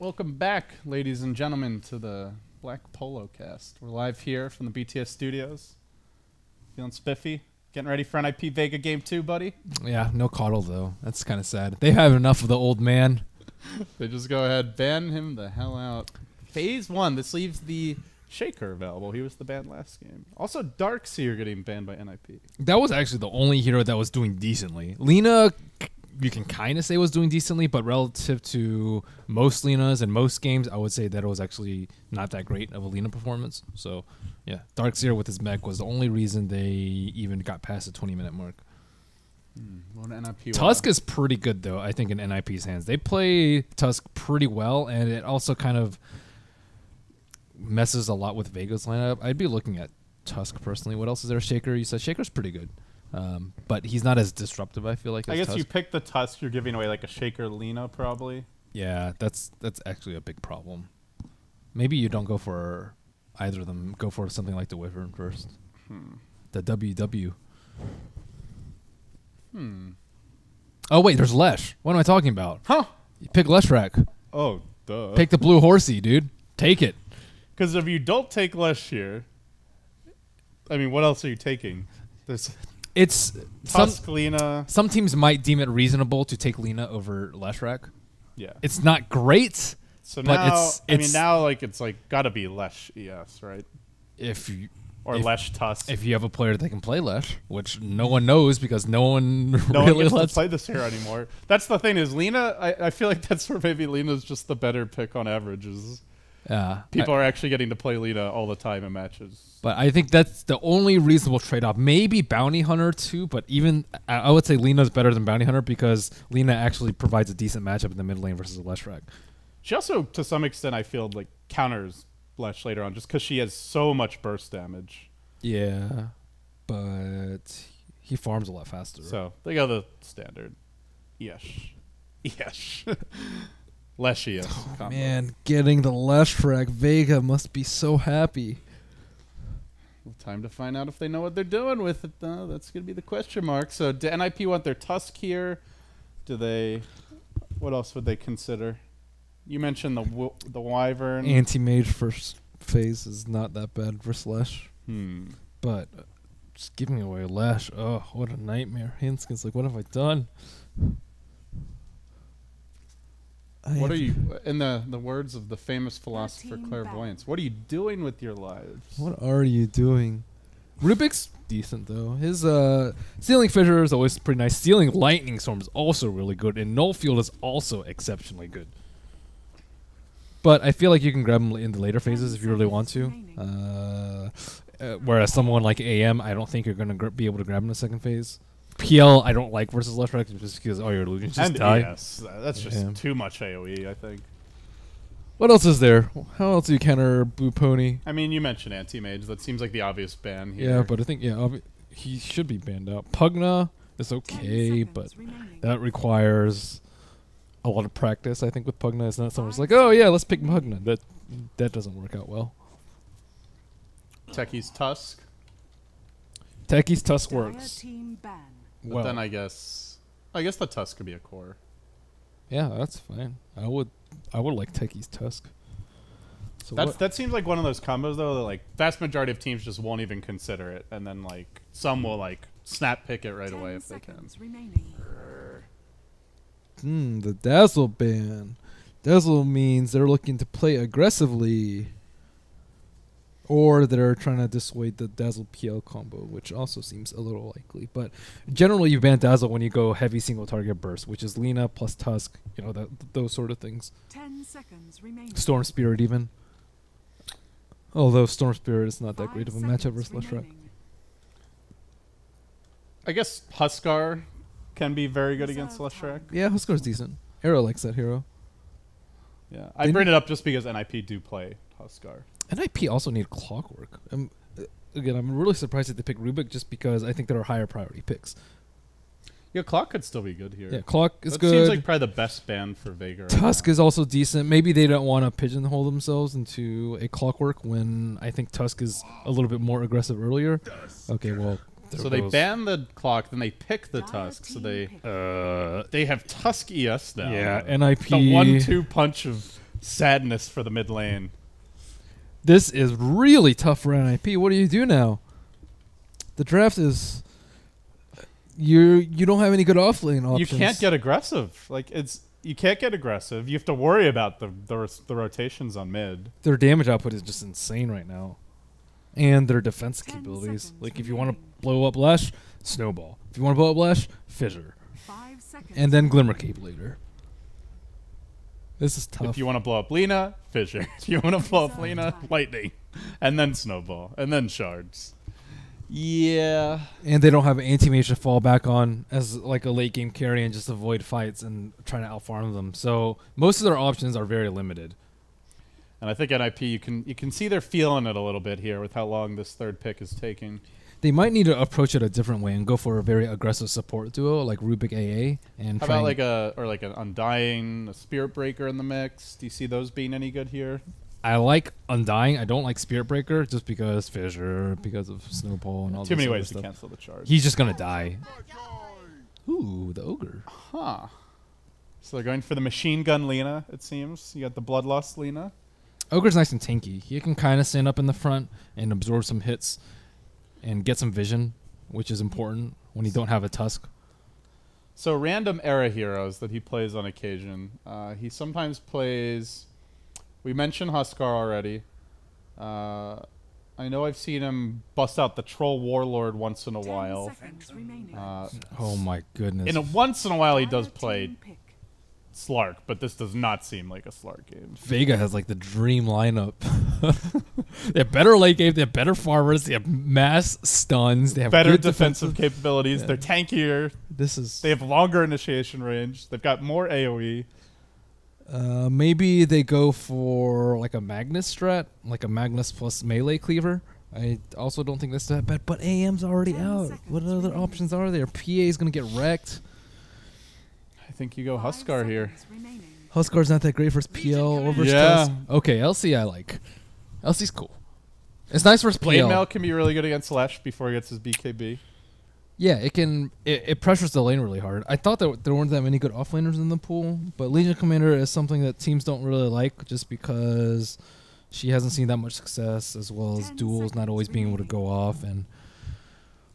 Welcome back, ladies and gentlemen, to the Black Polo Cast. We're live here from the BTS studios. Feeling spiffy? Getting ready for NiP Vega Game 2, buddy? Yeah, no coddle, though. That's kind of sad. They have enough of the old man. They just go ahead, ban him the hell out. Phase 1, this leaves the Shaker available. He was the ban last game. Also, Darkseer getting banned by NiP. That was actually the only hero that was doing decently. Lina, you can kind of say was doing decently, but relative to most Linas and most games, I would say that it was actually not that great of a Lina performance. So, yeah, Darkseer with his mech was the only reason they even got past the 20-minute mark. Tusk is pretty good, though, I think, in NiP's hands. They play Tusk pretty well, and it also kind of messes a lot with Vega's lineup. I'd be looking at Tusk personally. What else is there? Shaker. You said Shaker's pretty good. But he's not as disruptive, I feel like. I guess Tusk. you pick the Tusk, you're giving away like a Shaker Lina, probably. Yeah, that's actually a big problem. Maybe you don't go for either of them. Go for something like the Wyvern first. The WW. Oh, wait, there's Lesh. What am I talking about? Huh? You pick Leshrac. Oh, duh. Pick the blue horsey, dude. Take it. Because if you don't take Lesh here, I mean, what else are you taking? There's It's Tusk, Lina. Some teams might deem it reasonable to take Lina over Leshrac. Yeah. It's not great. So but now, it's I mean, now it's like gotta be Lesh ES, right? Or Lesh Tusk. If you have a player that can play Lesh, which no one knows because no one no really one gets lets to play this hero anymore. That's the thing is Lina. I feel like that's where maybe Lina's just the better pick on averages. Yeah, people are actually getting to play Lina all the time in matches. But I think that's the only reasonable trade-off. Maybe Bounty Hunter too, but even I would say Lina's better than Bounty Hunter because Lina actually provides a decent matchup in the mid lane versus a Leshrac. She also, to some extent, I feel like counters Lesh later on just because she has so much burst damage. Yeah, but he farms a lot faster. So they go the standard. Yes. Yes. Leshius. Oh, man, getting the Leshrac Vega must be so happy. Time to find out if they know what they're doing with it, though. That's going to be the question mark. So, do NiP want their Tusk here? Do they... What else would they consider? You mentioned the Wyvern. Anti-Mage first phase is not that bad versus Lesh. But just giving away Lesh, oh, what a nightmare. Hanskin's like, what have I done? What are you, in the words of the famous philosopher Clairvoyance, what are you doing with your lives? What are you doing? Rubik's decent, though. His Stealing Fissure is always pretty nice. Stealing Lightning Storm is also really good, and Null Field is also exceptionally good. But I feel like you can grab him in the later phases if you really want to. Whereas someone like AM, I don't think you're going to be able to grab him in the second phase. PL, I don't like versus Leshrac just because all your illusions just die. Yes, that's just too much AoE, I think. What else is there? How else do you counter Blue Pony? I mean, you mentioned Anti-Mage. That seems like the obvious ban here. Yeah, but I think, he should be banned out. Pugna is okay, but that requires a lot of practice, I think, with Pugna. It's not someone's like, oh, yeah, let's pick Pugna. That doesn't work out well. Techie's Tusk. Techie's Tusk works. But then I guess the Tusk could be a core. Yeah, that's fine. I would like Techie's Tusk. So that seems like one of those combos though that like vast majority of teams just won't even consider it, and then like some will like snap pick it right away if they can. The Dazzle ban. Dazzle means they're looking to play aggressively. Or they're trying to dissuade the Dazzle PL combo, which also seems a little likely. But generally, you ban Dazzle when you go heavy single target burst, which is Lina plus Tusk, those sort of things. 10 seconds remaining. Storm Spirit even. Although Storm Spirit is not that great of a matchup versus Leshrac. I guess Huskar can be very good against Leshrac. Yeah, Huskar's decent. Arrow likes that hero. Yeah, I bring it up just because NiP do play Huskar. NiP also need Clockwork. Again, I'm really surprised that they picked Rubik just because I think there are higher priority picks. Yeah, Clock could still be good here. Yeah, Clock is that good. Seems like probably the best ban for Vega. Tusk is also decent. Maybe they don't want to pigeonhole themselves into a Clockwork when I think Tusk is a little bit more aggressive earlier. Okay, well, so they ban the Clock, then they pick the Tusk. So they have Tusk ES now. Yeah, NiP. The 1-2 punch of Sadness for the mid lane. This is really tough for NiP. What do you do now? The draft is you don't have any good offlane options. You can't get aggressive. Like you can't get aggressive. You have to worry about the rotations on mid. Their damage output is just insane right now, and their defense capabilities. Like if you want to blow up Lash, Snowball. If you want to blow up Lash, Fissure, and then Glimmer Cape later. This is tough. If you want to blow up Lina, Fissure. If you want to blow up Lina, Lightning, and then Snowball, and then Shards. Yeah. And they don't have anti-mage to fall back on as like a late game carry and just avoid fights and trying to outfarm them. So most of their options are very limited. And I think NiP, you can see they're feeling it a little bit here with how long this third pick is taking. They might need to approach it a different way and go for a very aggressive support duo like Rubik AA. And how about like an Undying, a Spirit Breaker in the mix? Do you see those being any good here? I like Undying. I don't like Spirit Breaker just because Fissure, because of Snowball and all Too this many other ways stuff. to cancel the charge. He's just gonna die. Ooh, the Ogre. Huh. So they're going for the Machine Gun Lina, it seems. You got the Bloodlust Lina. Ogre's nice and tanky. He can kind of stand up in the front and absorb some hits and get some vision, which is important when you don't have a Tusk. So random era heroes that he plays on occasion. He sometimes plays... We mentioned Huskar already. I know I've seen him bust out the Troll Warlord once in a while. Oh my goodness. Once in a while he does play Slark, but this does not seem like a Slark game. Vega has like the dream lineup. They have better late game, they have better farmers, they have mass stuns, they have better good defensive capabilities, they're tankier, they have longer initiation range, they've got more AoE. Maybe they go for like a Magnus strat, like a Magnus plus melee cleaver. I also don't think that's that bad, but AM's already out. What other options are there? PA is going to get wrecked. I think you go Huskar here. Huskar's not that great versus PL or versus Tusk. Okay, LC I like. LC's cool. It's nice versus Blade PL. Mail can be really good against Lash before he gets his BKB. Yeah, it can. It pressures the lane really hard. I thought that there weren't that many good offlaners in the pool, but Legion Commander is something that teams don't really like just because she hasn't seen that much success, as well as duels not always being able to go off and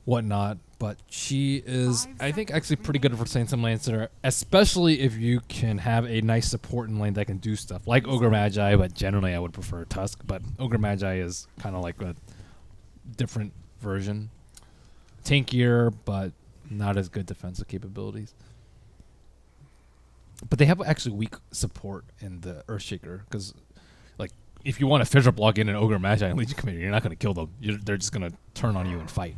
whatnot. But she is, I think, actually pretty good for saying some lanes there, especially if you can have a nice support in lane that can do stuff like Ogre Magi. But generally, I would prefer Tusk. But Ogre Magi is kind of like a different version. Tankier, but not as good defensive capabilities. But they have actually weak support in the Earthshaker, because like if you want to Fissure block in an Ogre Magi and Legion Commander, you're not going to kill them. They're just going to turn on you and fight.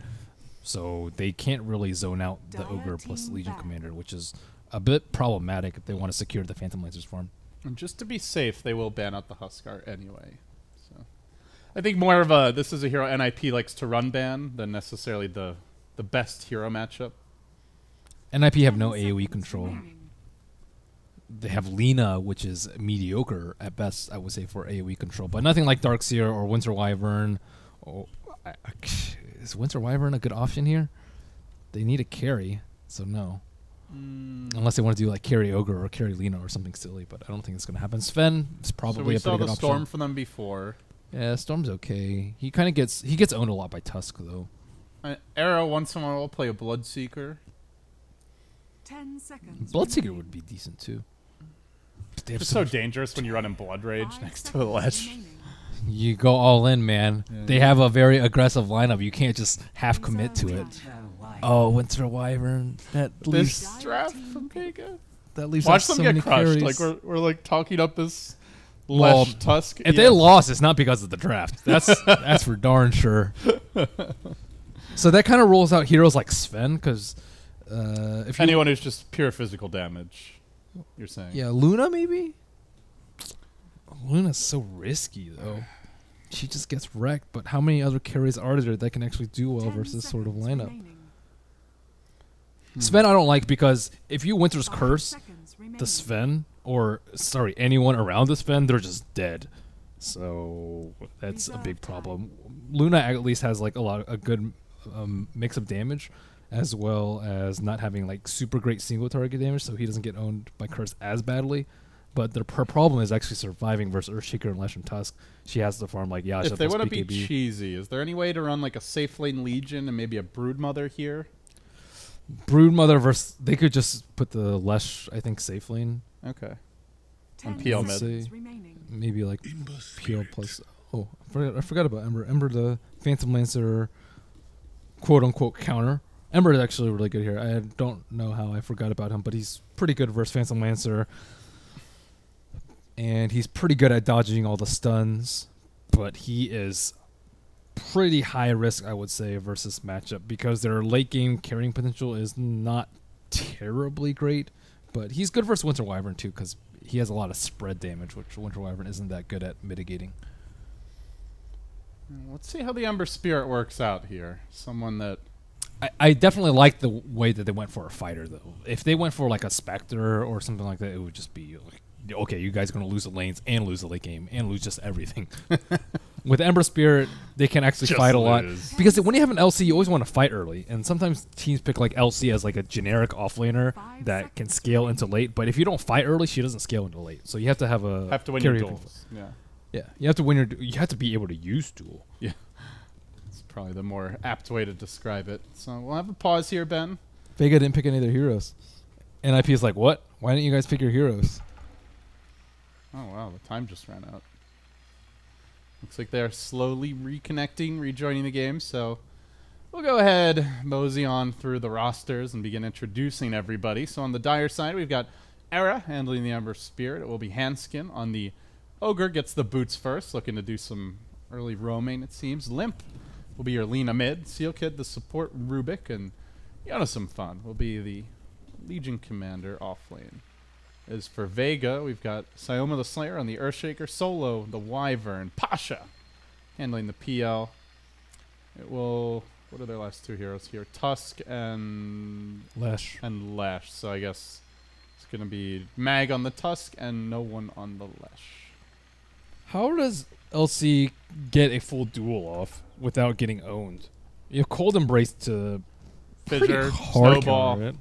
So they can't really zone out the Ogre plus Legion Commander, which is a bit problematic if they want to secure the Phantom Lancers farm. And just to be safe, they will ban out the Huskar anyway. So I think more of a this is a hero NiP likes to run ban than necessarily the best hero matchup. NiP have no AoE control. They have Lina, which is mediocre at best, I would say, for AoE control, but nothing like Darkseer or Winter Wyvern. Is Winter Wyvern a good option here? They need a carry, so no. Unless they want to do like carry Ogre or carry Lina or something silly, but I don't think it's going to happen. Sven is probably a pretty good option. So we saw the Storm for them before. Yeah, Storm's okay. He kind of gets owned a lot by Tusk though. Arrow once in a while will play a Bloodseeker. 10 seconds. Bloodseeker would be decent too. It's so dangerous when you run in Blood Rage next to a Lash. You go all in, man. Yeah. They have a very aggressive lineup. You can't just half commit to it. Oh, Winter Wyvern. That leaves this draft from Vega. That leaves Watch them so get crushed. Carries. Like we're like talking up this Lash Tusk. If they lost, it's not because of the draft. That's for darn sure. So that kind of rolls out heroes like Sven, because if anyone who's just pure physical damage, you're saying. Yeah, Luna maybe. Luna's so risky though. She just gets wrecked. But how many other carries are there that can actually do well versus this sort of lineup? Sven I don't like, because if you Winter's Curse the Sven, or sorry, anyone around the Sven, they're just dead. So that's a big problem. Luna at least has like a good mix of damage, as well as not having like super great single target damage, so he doesn't get owned by Curse as badly. But her problem is actually surviving versus Earthshaker and Lash and Tusk. She has to farm like Yasha. If they want to be cheesy, is there any way to run like a safe lane Legion and maybe a Broodmother here? Broodmother versus, they could just put the Lesh, I think, safe lane. Okay. 10 And PL mid. seconds remaining. Maybe like PL plus. Oh, I forgot about Ember. Ember, the Phantom Lancer, quote unquote counter. Ember is actually really good here. I don't know how I forgot about him, but he's pretty good versus Phantom Lancer. And he's pretty good at dodging all the stuns, but he is pretty high risk, I would say, versus matchup because their late game carrying potential is not terribly great, but he's good versus Winter Wyvern too because he has a lot of spread damage, which Winter Wyvern isn't that good at mitigating. Let's see how the Ember Spirit works out here. Someone that... I definitely like the way that they went for a fighter, though. If they went for like a Spectre or something like that, it would just be like, okay, you guys are going to lose the lanes and lose the late game and lose just everything. With Ember Spirit, they can actually Just fight a lot. lose. Because when you have an LC, you always want to fight early. And sometimes teams pick like LC as like a generic offlaner that can scale into late. But if you don't fight early, she doesn't scale into late. So you have to have a... Have to win your carry duels. Yeah. Yeah, you have to win your... You have to be able to use duel. Yeah. It's probably the more apt way to describe it. So we'll have a pause here, Ben. Vega didn't pick any of their heroes. NiP is like, what? Why didn't you guys pick your heroes? Oh, wow. The time just ran out. Looks like they're slowly reconnecting, rejoining the game. So we'll go ahead, mosey on through the rosters and begin introducing everybody. So on the Dire side, we've got Era handling the Ember Spirit. It will be Hanskin on the Ogre. Gets the boots first, looking to do some early roaming, it seems. Limp will be your Lina mid. Seal Kid, the support Rubik. And Some Fun will be the Legion Commander off lane. As for Vega, we've got Sioma the Slayer on the Earthshaker, Solo the Wyvern, Pasha handling the PL. It will... What are their last two heroes here? Tusk and... Lash. And Lash. So I guess it's going to be Mag on the Tusk and no one on the Lash. How does LC get a full duel off without getting owned? You have Cold Embrace to Fissure, hard Snowball. counter it.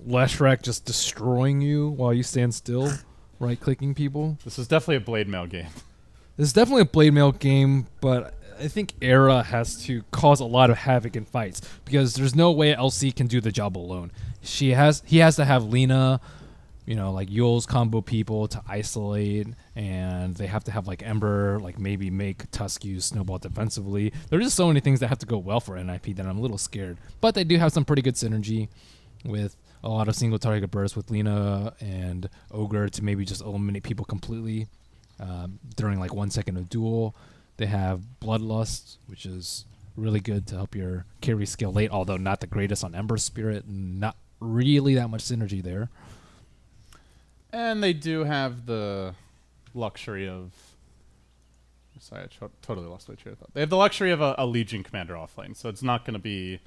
Lashrak just destroying you while you stand still, right-clicking people. This is definitely a Blade Mail game. This is definitely a Blade Mail game, but I think Era has to cause a lot of havoc in fights because there's no way LC can do the job alone. He has to have Lina, like Yule's combo people to isolate, and they have to have like Ember, like maybe make Tusk use Snowball defensively. There's just so many things that have to go well for NiP that I'm a little scared. But they do have some pretty good synergy with a lot of single target bursts with Lina and Ogre to maybe just eliminate people completely during like 1 second of duel. They have Bloodlust, which is really good to help your carry skill late, although not the greatest on Ember Spirit. Not really that much synergy there. And they do have the luxury of... Sorry, I totally lost my train of thought. They have the luxury of a Legion Commander offlane, so it's not going to be,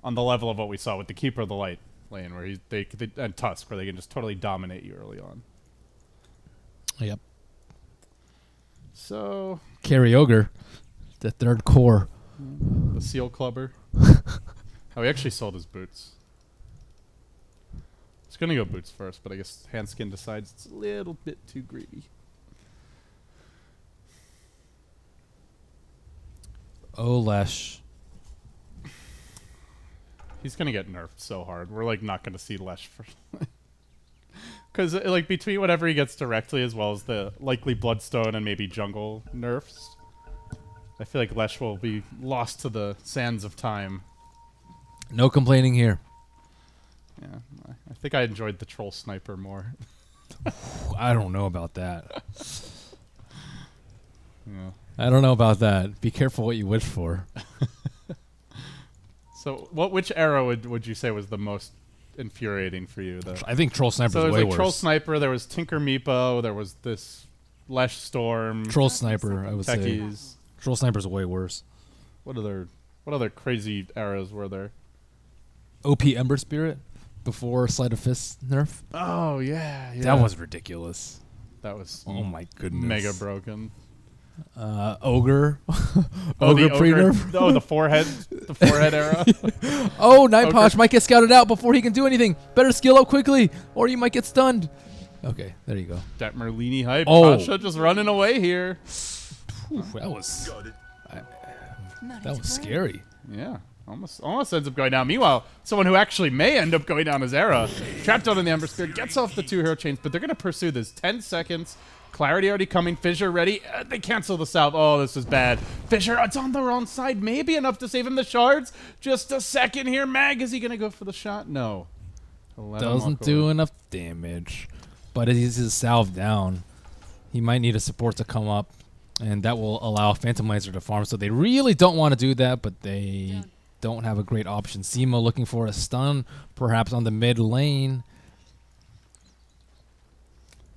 on the level of what we saw with the Keeper of the Light lane, where and Tusk, where they can just totally dominate you early on. Yep. So... Carry Ogre, the third core. The Seal Clubber. Oh, he actually sold his boots. It's going to go boots first, but I guess Hanskin decides it's a little bit too greedy. Oh, Lash. He's going to get nerfed so hard. We're, not going to see Lesh for... Because, between whatever he gets directly as well as the likely Bloodstone and maybe jungle nerfs, I feel like Lesh will be lost to the sands of time. No complaining here. Yeah, I think I enjoyed the Troll Sniper more. I don't know about that. Yeah. I don't know about that. Be careful what you wish for. So, which era would you say was the most infuriating for you? I think Troll Sniper So is there way was worse. Troll Sniper, there was Tinker Meepo, there was this Lesh Storm. Troll Sniper, I would say. Techies. Troll Sniper's way worse. What other crazy eras were there? OP Ember Spirit before Sleight of Fist nerf. Oh, yeah. That was ridiculous. That was Oh my goodness. mega broken. Ogre. Oh, Ogre the pre-nerf. Oh, the forehead era. Oh, Night Posh might get scouted out before he can do anything. Better skill up quickly, or you might get stunned. Okay, there you go. That Merlini hype. Oh. Pasha just running away here. Oof, that was Money that to was play. scary. Yeah. Almost ends up going down. Meanwhile, someone who actually may end up going down is Era. Trapped out in the Ember Spirit, gets off the 2 hero chains, but they're going to pursue this. 10 seconds. Clarity already coming. Fissure ready. They cancel the salve. Oh, this is bad. Fissure, it's on the wrong side. Maybe enough to save him the shards. Just a second here. Mag, is he going to go for the shot? No. Doesn't do enough damage. But he's his salve down. He might need a support to come up. And that will allow Phantom Lancer to farm. So they really don't want to do that, but they don't have a great option. Simo looking for a stun, perhaps on the mid lane.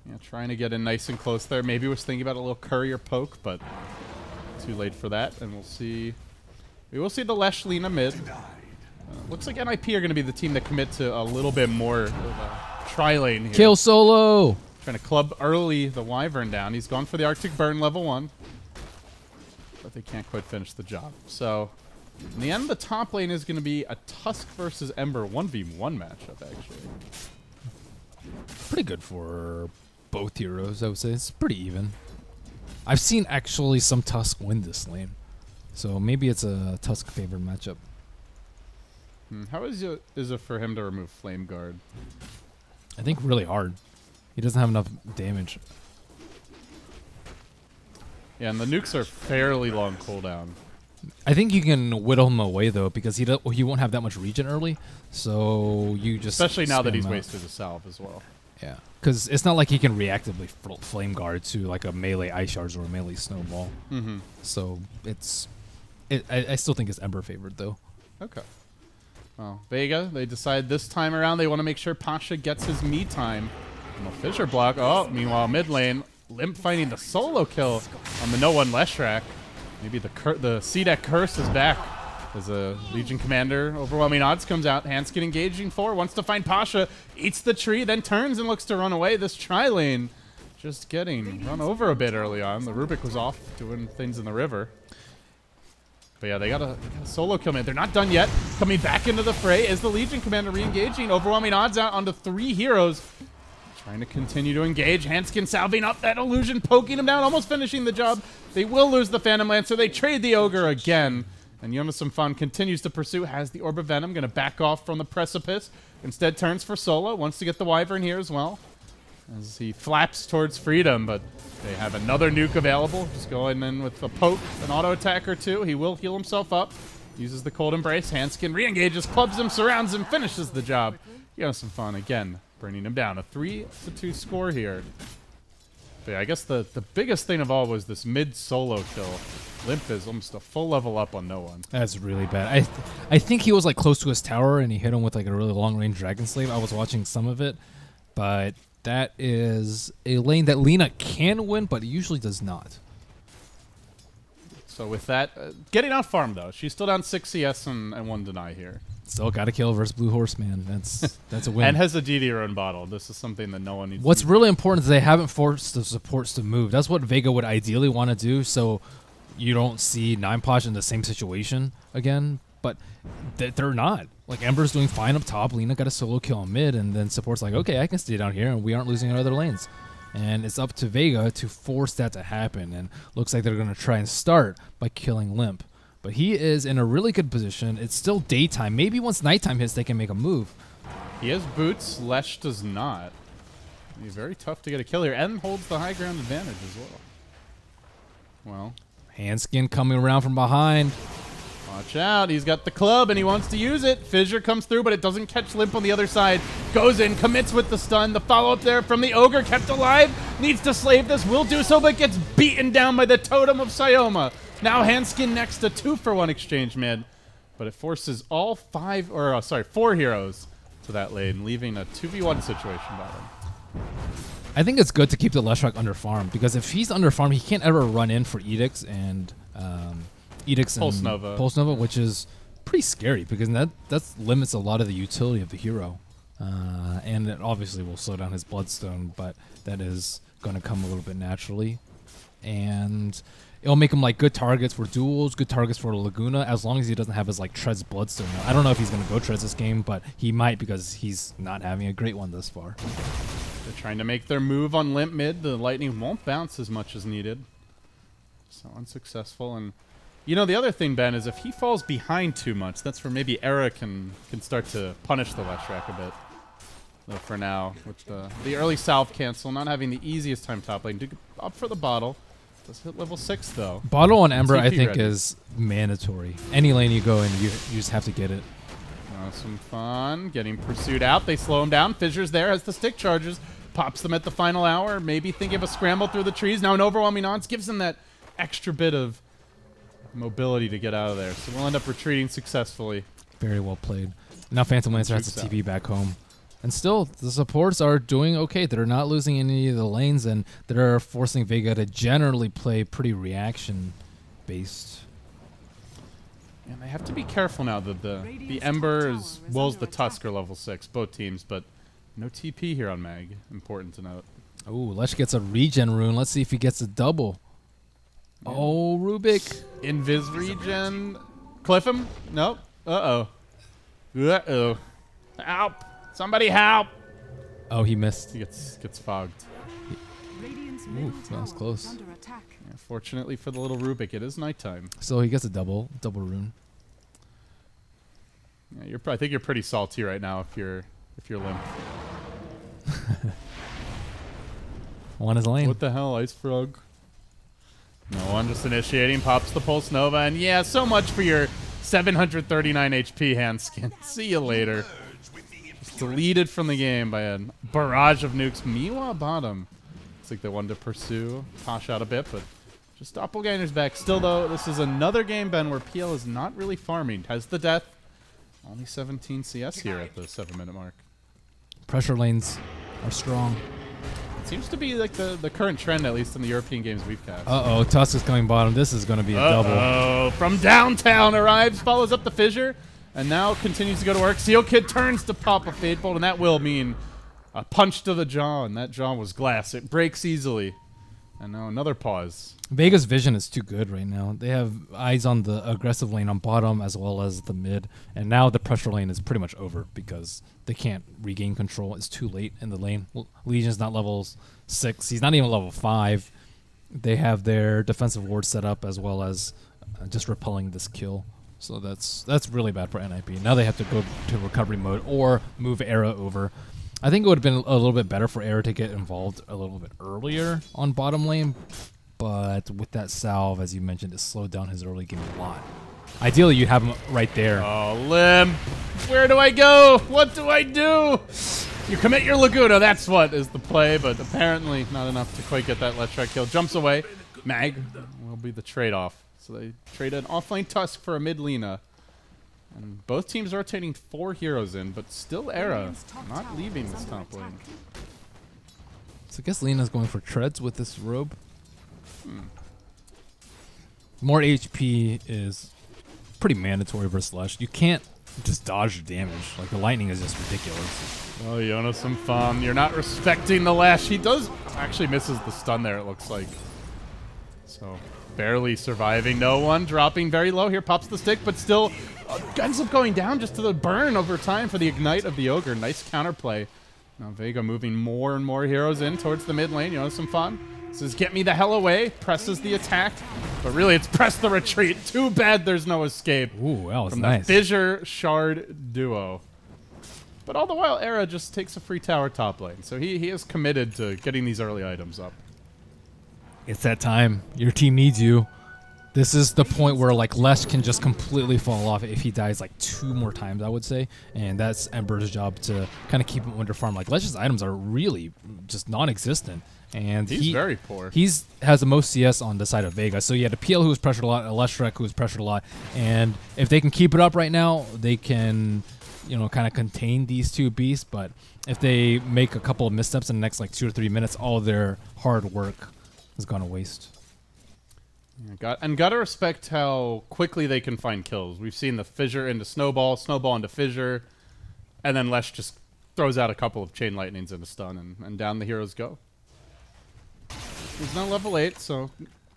Yeah, trying to get in nice and close there. Maybe was thinking about a little courier poke, but too late for that. And we'll see. We will see the Lesh Lina mid. Looks like NiP are going to be the team that commit to a little bit more of a tri-lane here. Kill solo! Trying to club early the Wyvern down. He's gone for the Arctic Burn level 1. But they can't quite finish the job. So, in the end, the top lane is going to be a Tusk versus Ember 1v1 matchup, actually. Pretty good for both heroes, I would say. It's pretty even. I've seen actually some Tusk win this lane. So maybe it's a Tusk favored matchup. How is it for him to remove Flame Guard? I think really hard. He doesn't have enough damage. Yeah, and the nukes are fairly long cooldown. I think you can whittle him away though, because he won't have that much regen early. So you just Especially now that spam he's out. wasted his salve as well. Yeah, because it's not like he can reactively flame guard to like a melee ice shards or a melee snowball. Mm-hmm. So I still think it's Ember favored though. Okay. Well, Vega, they decide this time around they want to make sure Pasha gets his me time. And the Fissure block. Oh, meanwhile, mid lane, Limp finding the solo kill on the no-one Leshrac. Maybe the C-Deck curse is back. As a Legion Commander, overwhelming odds comes out. Hanskin engaging 4, wants to find Pasha, eats the tree, then turns and looks to run away. This tri-lane just getting run over a bit early on. The Rubik was off doing things in the river. But yeah, they got a solo kill, man. They're not done yet. Coming back into the fray is the Legion Commander re-engaging. Overwhelming odds out onto 3 heroes. Trying to continue to engage. Hanskin salving up that illusion, poking him down, almost finishing the job. They will lose the Phantom Lancer. They trade the Ogre again. And Yonasan Fan continues to pursue, has the Orb of Venom, going to back off from the precipice. Instead turns for solo, wants to get the Wyvern here as well. As he flaps towards freedom, but they have another nuke available. Just going in with a poke, an auto attack or 2. He will heal himself up. Uses the Cold Embrace. Hanskin re-engages, clubs him, surrounds him, finishes the job. Yonasan Fan again, bringing him down. A 3-2 score here. But yeah, I guess the biggest thing of all was this mid-solo kill. Limp is almost a full level up on no one. That's really bad. I think he was like close to his tower and he hit him with like a really long range Dragon Slave. I was watching some of it, but that is a lane that Lina can win, but usually does not. So with that, getting on farm though. She's still down 6 CS and 1 deny here. Still got to kill versus Blue Horseman. That's a win. And has a DD run bottle. This is something that no one needs. What's really important is they haven't forced the supports to move. That's what Vega would ideally want to do, so you don't see Nineposh in the same situation again. But they're not. Like, Ember's doing fine up top. Lina got a solo kill on mid, and then support's like, okay, I can stay down here, and we aren't losing in other lanes. And it's up to Vega to force that to happen. And looks like they're going to try and start by killing Limp. But he is in a really good position. It's still daytime. Maybe once nighttime hits, they can make a move. He has boots. Lesh does not. He's very tough to get a kill here, and holds the high ground advantage as well. Well, Hanskin coming around from behind. watch out. He's got the club, and he wants to use it. Fissure comes through, but it doesn't catch Limp on the other side. Goes in, commits with the stun. The follow-up there from the Ogre, kept alive. Needs to slave this, will do so, but gets beaten down by the Totem of Sayoma. Now Hanskin next to 2-for-1 exchange mid, but it forces all 4 heroes to that lane, leaving a 2v1 situation bottom. I think it's good to keep the Leshrac under farm, because if he's under farm, he can't ever run in for Edicts and Pulse Nova, which is pretty scary because that limits a lot of the utility of the hero, and it obviously will slow down his Bloodstone, but that is going to come a little bit naturally, and it'll make him like good targets for duels, good targets for Laguna, as long as he doesn't have his like Treads Bloodstone. Now, I don't know if he's going to go Treads this game, but he might because he's not having a great one thus far. The They're trying to make their move on limp mid. The Lightning won't bounce as much as needed. So unsuccessful. And you know, the other thing, Ben, is if he falls behind too much, that's where maybe Era can start to punish the Leshrac a bit. Though for now, with the early salve cancel, not having the easiest time top lane. Up for the bottle. Does hit level 6, though. Bottle on Ember, I TP think, ready. is mandatory. Any lane you go in, you just have to get it. Some fun. Getting pursued out. They slow him down. Fissure's there as the stick charges. Pops them at the final hour. Maybe thinking of a scramble through the trees. Now an overwhelming odds gives them that extra bit of mobility to get out of there. So we'll end up retreating successfully. Very well played. Now Phantom Lancer has Shoots to TP back home. And still, the supports are doing okay. They're not losing any of the lanes, and they're forcing Vega to generally play pretty reaction-based. And they have to be careful now that the Ember as well as the Tusk are level 6, both teams, but no TP here on Mag. Important to note. Oh, Lesh gets a regen rune. Let's see if he gets a double. Yeah. Oh, Rubik. Invis regen. Cliff him? Nope. Uh-oh. Uh-oh. Help! Somebody help! Oh, he missed. He gets fogged. Ooh, that was close. Yeah, fortunately for the little Rubik, it is nighttime. So he gets a double rune. Yeah, I think you're pretty salty right now if you're limp. One is lane. What the hell, Ice Frog? No one, just initiating, pops the Pulse Nova, and yeah, so much for your 739 HP hand skin. See you later. Just deleted from the game by a barrage of nukes. Miwa bottom. Looks like they wanted to pursue Tosh out a bit, but just Doppelganger's back. Still, though, this is another game, Ben, where PL is not really farming. Has the death. Only 17 CS here at the 7-minute mark. Pressure lanes are strong. It seems to be like the current trend, at least in the European games we've cast. Uh-oh, Tusk is coming bottom. This is going to be a double. Oh, from downtown arrives, follows up the fissure, and now continues to go to work. Seal Kid turns to pop a Fade Bolt, and that will mean a punch to the jaw, and that jaw was glass. It breaks easily. And now another pause. Vega's vision is too good right now. They have eyes on the aggressive lane on bottom as well as the mid. And now the pressure lane is pretty much over because they can't regain control. It's too late in the lane. Legion's not level 6. He's not even level 5. They have their defensive ward set up as well as just repelling this kill. So that's really bad for NiP. Now they have to go to recovery mode or move Era over. I think it would have been a little bit better for Era to get involved a little bit earlier on bottom lane, but with that salve, as you mentioned, it slowed down his early game a lot. Ideally, you'd have him right there. Oh, Limp. Where do I go? What do I do? You commit your Laguna. That's what is the play, but apparently not enough to quite get that Leshrac kill. Jumps away. Mag will be the trade-off. So they trade an offlane Tusk for a mid Lina. And both teams rotating 4 heroes in, but still Era not leaving this top lane. So I guess Lina's going for treads with this robe. More HP is pretty mandatory versus Lesh. You can't just dodge your damage. Like, the lightning is just ridiculous. Oh, Jonas, some fun. You're not respecting the lash. He does actually misses the stun there, it looks like. So, barely surviving. No one dropping very low here. Pops the stick, but still ends up going down just to the burn over time for the ignite of the Ogre. Nice counterplay. Now Vega moving more and more heroes in towards the mid lane. You know, some fun. Says, get me the hell away. Presses the attack. But really, it's press the retreat. Too bad there's no escape. Ooh, that was from nice. the Fissure Shard duo. But all the while, Era just takes a free tower top lane. So he is committed to getting these early items up. It's that time. Your team needs you. This is the point where, like, Lesh can just completely fall off if he dies, like, 2 more times, I would say. And that's Ember's job to kind of keep him under farm. Like, Lesh's items are really just non-existent. And he's very poor. He's has the most CS on the side of Vega. So you had a PL who was pressured a lot, a Leshrac who was pressured a lot. And if they can keep it up right now, they can, you know, kind of contain these two beasts. But if they make a couple of missteps in the next, like, 2 or 3 minutes, all their hard work has gone to waste. Yeah, gotta respect how quickly they can find kills. We've seen the Fissure into Snowball, Snowball into Fissure, and then Lesh just throws out a couple of Chain Lightnings into stun, and down the heroes go. He's now level 8, so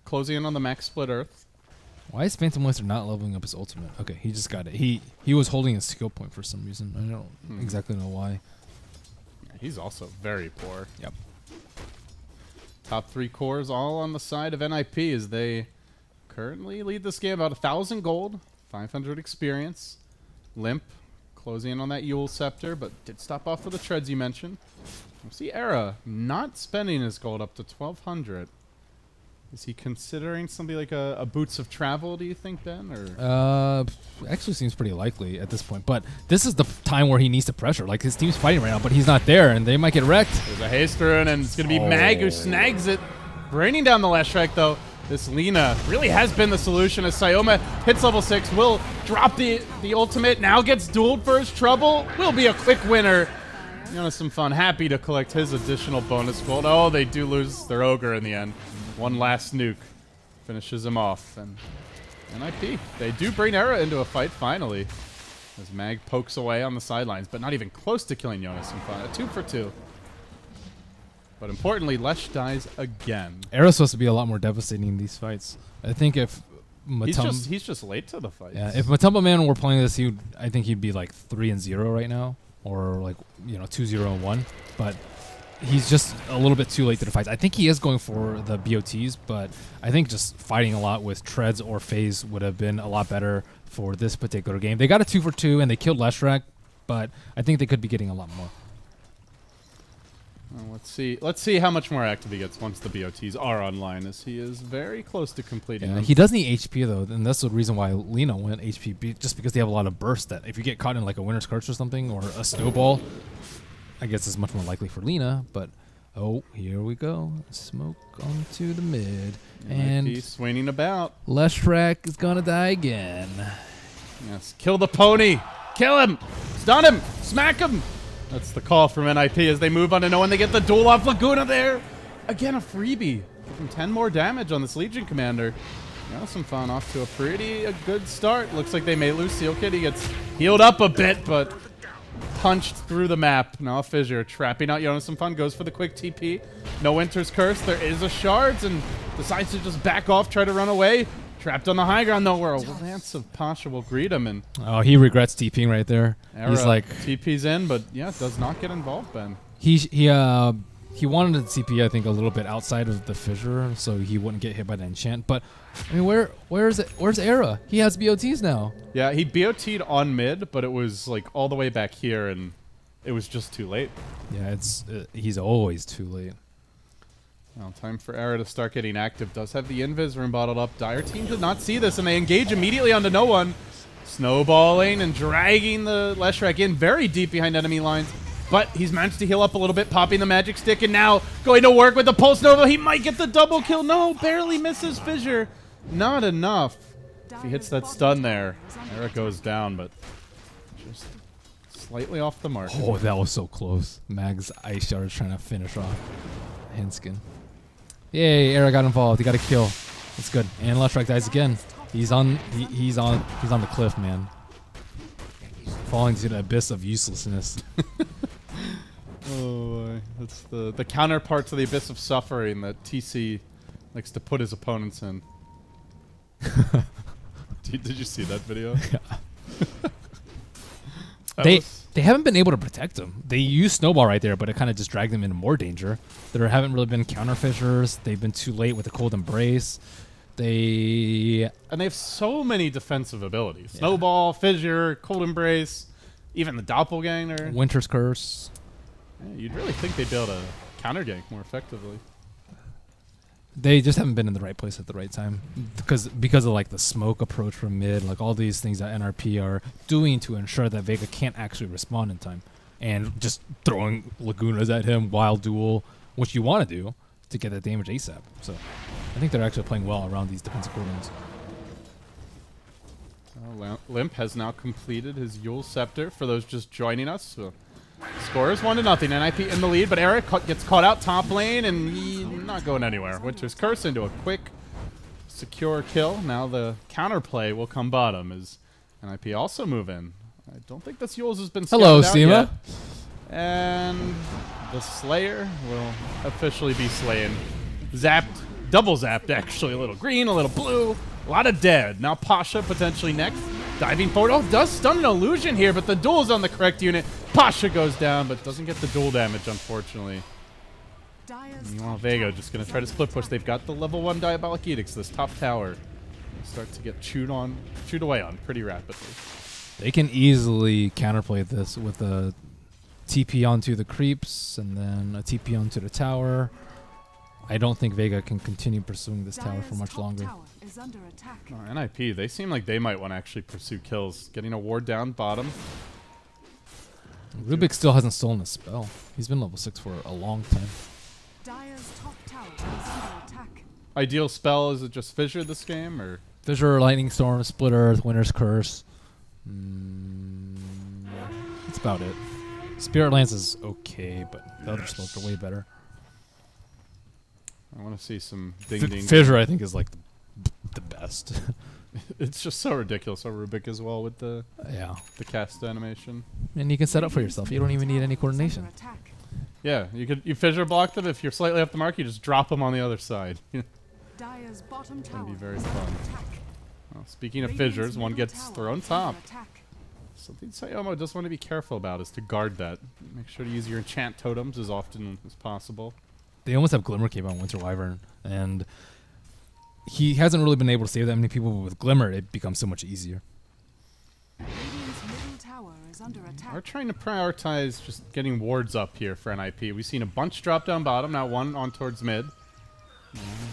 closing in on the max split Earth. Why is Phantom Lancer not leveling up his ultimate? Okay, he just got it. He was holding his skill point for some reason. I don't exactly know why. He's also very poor. Yep. Top 3 cores all on the side of NiP as they currently lead this game about 1,000 gold, 500 experience. Limp closing in on that Yule Scepter, but did stop off for the treads you mentioned. We'll see Era not spending his gold up to 1,200. Is he considering something like a Boots of Travel, do you think, Ben? Or Actually seems pretty likely at this point. But this is the time where he needs to pressure. Like, his team's fighting right now, but he's not there, and they might get wrecked. There's a haste rune, and it's going to be Mag who snags it. Raining down the last strike, though. This Lina really has been the solution as Sayoma hits level 6, will drop the ultimate, now gets dueled for his trouble, will be a quick winner. Some fun, happy to collect his additional bonus gold. Oh, they do lose their Ogre in the end. One last nuke finishes him off. And NiP, they do bring Era into a fight finally. As Mag pokes away on the sidelines, but not even close to killing Jonas in fun. A 2 for 2. But importantly, Lesh dies again. Era's supposed to be a lot more devastating in these fights. I think if he's just late to the fight. Yeah, if Matumba Man were playing this, I think he'd be like 3-0 right now, or like 2-0-1. But he's just a little bit too late to the fights. I think he is going for the BOTs, but I think just fighting a lot with treads or phase would have been a lot better for this particular game. They got a 2 for 2 and they killed Leshrac, but I think they could be getting a lot more. Well, let's see how much more active he gets once the BOTs are online, as he is very close to completing them. He does need HP though, and that's the reason why Lina went HP, just because they have a lot of burst. That if you get caught in like a Winter's Curse or something, or a snowball, I guess it's much more likely for Lina. But oh, here we go, smoke onto the mid, and he's swinging about. Leshrac is gonna die again. Yes, kill the pony, kill him, stun him, smack him. That's the call from NiP as they move on to no one. They get the duel off Laguna there. Again, a freebie. Giving 10 more damage on this Legion Commander. Some fun off to a good start. Looks like they may lose Seal Kid. He gets healed up a bit, but punched through the map. Now a Fissure trapping out Jonas. Some fun goes for the quick TP. No Winter's Curse. There is a Shards and decides to just back off, try to run away. Trapped on the high ground, though, where a Lance of Pasha will greet him. And oh, he regrets TPing right there. Era he's like TP's in, but yeah, does not get involved, Ben. He wanted to TP, I think, a little bit outside of the fissure, so he wouldn't get hit by the enchant. But I mean, where's Era? He has BOTs now. Yeah, he BOT'd on mid, but it was like all the way back here, and it was just too late. Yeah, he's always too late. Well, time for Era to start getting active. Does have the Invis room bottled up. Dire team did not see this, and they engage immediately onto no one. Snowballing and dragging the Leshrac in very deep behind enemy lines. But he's managed to heal up a little bit, popping the magic stick, and now going to work with the Pulse Nova. He might get the double kill. No, barely misses Fissure. Not enough. If he hits that stun there, Era goes down, but just slightly off the mark. Oh, that was so close. Mag's Ice Shard is trying to finish off Henskin. Yay, Era got involved. He got a kill. That's good. And Leshrac dies again. He's on the cliff, man. Falling to the abyss of uselessness. Oh, that's the counterpart to the abyss of suffering that TC likes to put his opponents in. Did you see that video? Yeah. They haven't been able to protect him. They used Snowball right there, but it kind of just dragged them into more danger. There haven't really been counter fissures. They've been too late with the Cold Embrace. They have so many defensive abilities. Yeah. Snowball, Fissure, Cold Embrace, even the Doppelganger. Winter's Curse. Yeah, you'd really think they'd be able to counter gank more effectively. They just haven't been in the right place at the right time because of like the smoke approach from mid, like all these things that NRP are doing to ensure that Vega can't actually respond in time, and just throwing Lagunas at him while duel, which you want to do to get that damage ASAP. So I think they're actually playing well around these defensive cooldowns. Limp has now completed his Yule Scepter. For those just joining us, so score is 1-0. NiP in the lead, but Eric gets caught out top lane, and he's not going anywhere. Winter's Curse into a quick, secure kill. Now the counterplay will come bottom as NiP also move in. I don't think this Yule's has been scouted out yet. And the Slayer will officially be slain. Zapped, double zapped actually. A little green, a little blue, a lot of dead. Now Pasha potentially next. Diving forward. Oh, does stun an illusion here, but the duel's on the correct unit. Pasha goes down, but doesn't get the dual damage, unfortunately. Meanwhile, Vega just going to try to split push. They've got the level 1 Diabolic Edicts, this top tower. Will start to get chewed away on pretty rapidly. They can easily counterplay this with a TP onto the creeps and then a TP onto the tower. I don't think Vega can continue pursuing this tower for much longer. NiP, they seem like they might want to actually pursue kills. Getting a ward down bottom. Rubik still hasn't stolen a spell. He's been level 6 for a long time. Ideal spell, is it just Fissure this game, or? Fissure, Lightning Storm, Split Earth, Winter's Curse. That's about it. Spirit Lance is okay, but the other spells are way better. I want to see some ding-ding. Fissure, I think, is like the best. It's just so ridiculous. So Rubik as well with the cast animation. And you can set up for yourself. You don't even need any coordination. Yeah, you Fissure block them. If you're slightly off the mark, you just drop them on the other side. It's gonna be very fun. Well, speaking of fissures, one gets thrown top. Something Sayomo does want to be careful about is to guard that. Make sure to use your enchant totems as often as possible. They almost have Glimmer Cape on Winter Wyvern, and he hasn't really been able to save that many people, but with Glimmer, it becomes so much easier. We're trying to prioritize just getting wards up here for NiP. We've seen a bunch drop down bottom, now one on towards mid.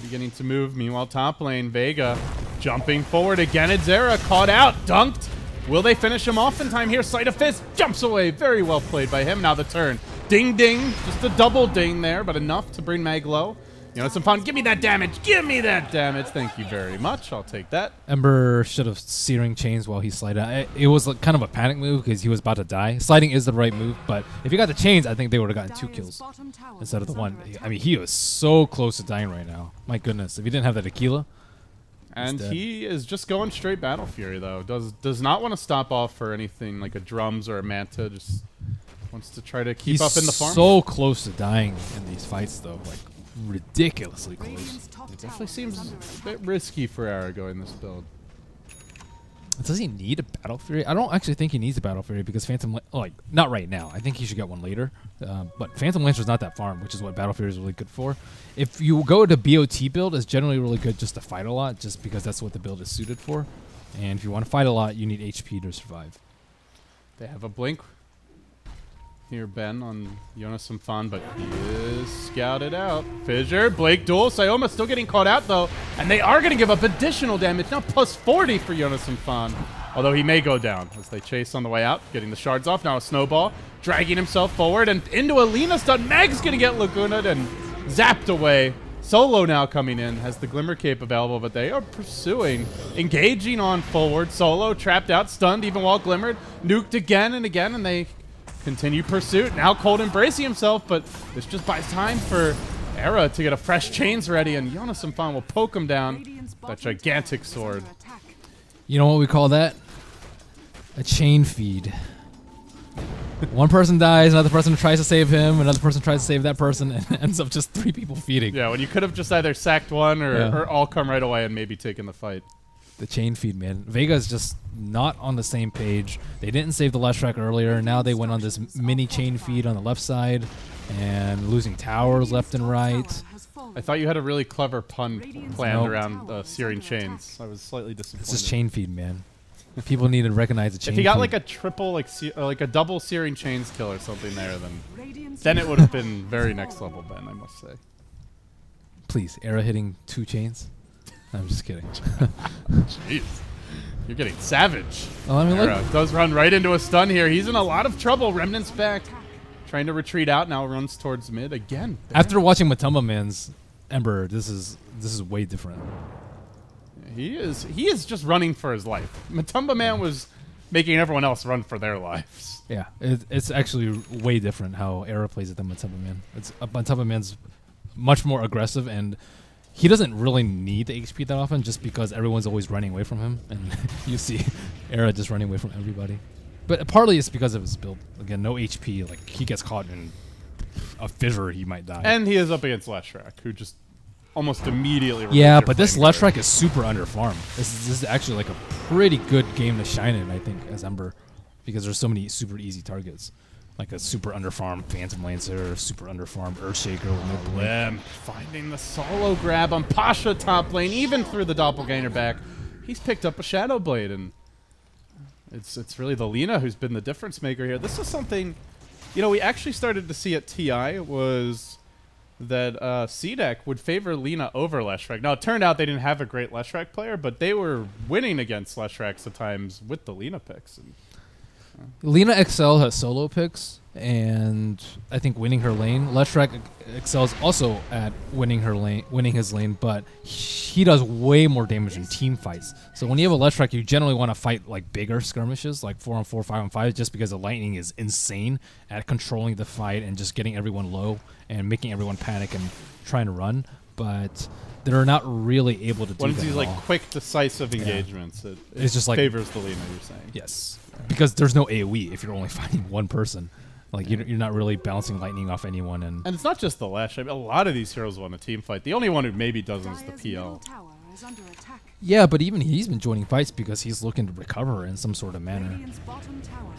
Beginning to move. Meanwhile, top lane, Vega jumping forward again. Zera caught out, dunked. Will they finish him off in time here? Sleight of Fist jumps away. Very well played by him. Now the turn. Ding, ding. Just a double ding there, but enough to bring Mag low. You know, some fun. Give me that damage. Give me that damage. Thank you very much. I'll take that. Ember should have Searing Chains while he slid out. It was like kind of a panic move because he was about to die. Sliding is the right move, but if he got the chains, I think they would have gotten 2 kills instead of the 1. I mean, he was so close to dying right now. My goodness. If he didn't have that Aquila. And he is just going straight Battle Fury, though. Does not want to stop off for anything like a Drums or a Manta. Just wants to try to keep up in the farm. He's so close to dying in these fights, though. Like, ridiculously close. It definitely seems a bit risky for Arago in this build. Does he need a Battle Fury? I don't actually think he needs a Battle Fury because Phantom... Like, not right now. I think he should get one later. But Phantom Lancer's not that farm, which is what Battle Fury is really good for. If you go to BOT build, it's generally really good just to fight a lot, just because that's what the build is suited for. And if you want to fight a lot, you need HP to survive. They have a blink here, Ben, on Jonas Fan, but he is scouted out. Fissure, Blake duel. Sayoma still getting caught out, though. And they are going to give up additional damage. Now plus 40 for Jonas Fan. Although he may go down as they chase on the way out. Getting the shards off. Now a snowball. Dragging himself forward and into a Lina stun. Mag's going to get Lagunaed and zapped away. Solo now coming in. Has the Glimmer Cape available, but they are pursuing. Engaging on forward. Solo trapped out, stunned even while Glimmered. Nuked again and again, and they continue pursuit. Now Cold embracing himself, but this just buys time for Era to get a fresh chains ready, and Jonas Fan will poke him down. That gigantic sword. You know what we call that? A chain feed. One person dies, another person tries to save him, another person tries to save that person, and it ends up just 3 people feeding. Yeah, when you could have just either sacked one or all come right away and maybe taken the fight. The chain feed, man. Vega's just not on the same page. They didn't save the last track earlier. Now they went on this mini chain feed on the left side and losing towers left and right. I thought you had a really clever pun planned around Searing Chains. I was slightly disappointed. This is chain feed, man. People need to recognize the chain feed. If you got like a triple, like a double Searing Chains kill or something there, then it would have been very next level, Ben, I must say. Please, Era hitting 2 chains. I'm just kidding. Jeez. You're getting savage. Oh, I mean, Era does run right into a stun here. He's in a lot of trouble. Remnant's back. Trying to retreat out. Now runs towards mid again. After watching Matumba Man's Ember, this is way different. He is just running for his life. Matumba Man was making everyone else run for their lives. Yeah, it's actually way different how Era plays it than Matumba Man. Matumba Man's much more aggressive, and he doesn't really need the HP that often just because everyone's always running away from him. And you see Era just running away from everybody. But partly it's because of his build. Again, no HP. Like, he gets caught in a fissure, he might die. And he is up against Leshrac, who just almost immediately... Yeah, but this Leshrac is super underfarmed. This is actually like a pretty good game to shine in, I think, as Ember. Because there's so many super easy targets. like a super underfarmed Phantom Lancer, or super underfarmed Earthshaker with no blink. Limp finding the solo grab on Pasha top lane, even through the doppelganger back. He's picked up a Shadow Blade, and it's really the Lina who's been the difference maker here. This is something, you know, we actually started to see at TI was that CDEC would favor Lina over Leshrac. Now, it turned out they didn't have a great Leshrac player, but they were winning against Leshracs at times with the Lina picks. And, Lina excels at solo picks, and I think winning her lane. Leshrac excels also at winning his lane, but he does way more damage in team fights. So when you have a Leshrac, you generally want to fight like bigger skirmishes, like 4-on-4, 5-on-5, just because the lightning is insane at controlling the fight and just getting everyone low and making everyone panic and trying to run. But they're not really able to do that. Once these like quick, decisive engagements, it's just like favors the Lina. You're saying yes, because there's no AOE if you're only fighting one person. Like you're not really bouncing lightning off anyone, and it's not just the Lesh. I mean, a lot of these heroes want a team fight. The only one who maybe doesn't is the PL. Yeah, but even he's been joining fights because he's looking to recover in some sort of manner.